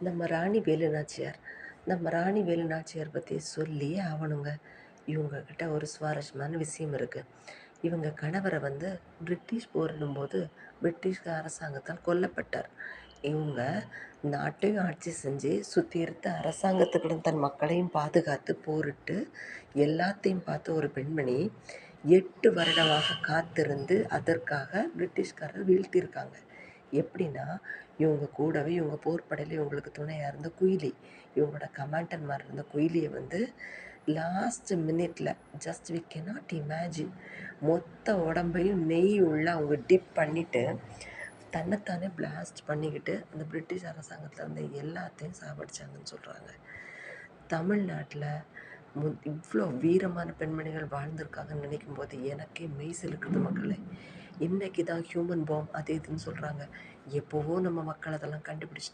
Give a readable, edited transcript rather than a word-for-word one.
நம்ம ராணி வேலு நாச்சியார். நம்ம ராணி வேலு நாச்சியார் பத்தி சொல்லியே ஆவணுங்க. இவங்க கிட்ட ஒரு சுவாரஸ்யமான விஷயம் இருக்கு. இவங்க கணவர பிரிட்டிஷ் போரிடும்போது பிரிட்டிஷ் அரசாங்கத்தால் கொல்லப்பட்டார். இவங்க நாட்டையும் ஆட்சி செஞ்சு சுத்தி இருந்த அரசாங்கத்துக்கிடம் தன் மக்களையும் பாதுகாத்து போரிட்டு எல்லாத்தையும் பார்த்த ஒரு பெண்மணி 8 வருடமாக காத்திருந்து அதற்காக பிரிட்டிஷ்காரர் வீழ்த்தியிருக்காங்க. எப்படின்னா, இவங்க கூடவே இவங்க போர்ப்படையில இவங்களுக்கு துணையா இருந்த குயிலி, இவங்களோட கமாண்டர் மாரி இருந்த குயிலிய லாஸ்ட் மினிட்ல ஜஸ்ட் வி கேனாட் இமேஜின் மொத்த உடம்பையும் நெய் உள்ள அவங்க டிப் பண்ணிட்டு, தன்னைத்தானே பிளாஸ்ட் பண்ணிக்கிட்டு, அந்த பிரிட்டிஷ் அரசாங்கத்தில இருந்த எல்லாத்தையும் சாவடிச்சாங்கன்னு சொல்றாங்க. தமிழ்நாட்டில இவ்வளோ வீரமான பெண்மணிகள் வாழ்ந்திருக்காங்கன்னு நினைக்கும்போது எனக்கே மெய் சிலுக்குது மக்களே. இன்னைக்கு தான் ஹியூமன் பாம் அது இதுன்னு சொல்கிறாங்க. எப்போவோ நம்ம மக்கள் அதெல்லாம் கண்டுபிடிச்சிட்டாங்க.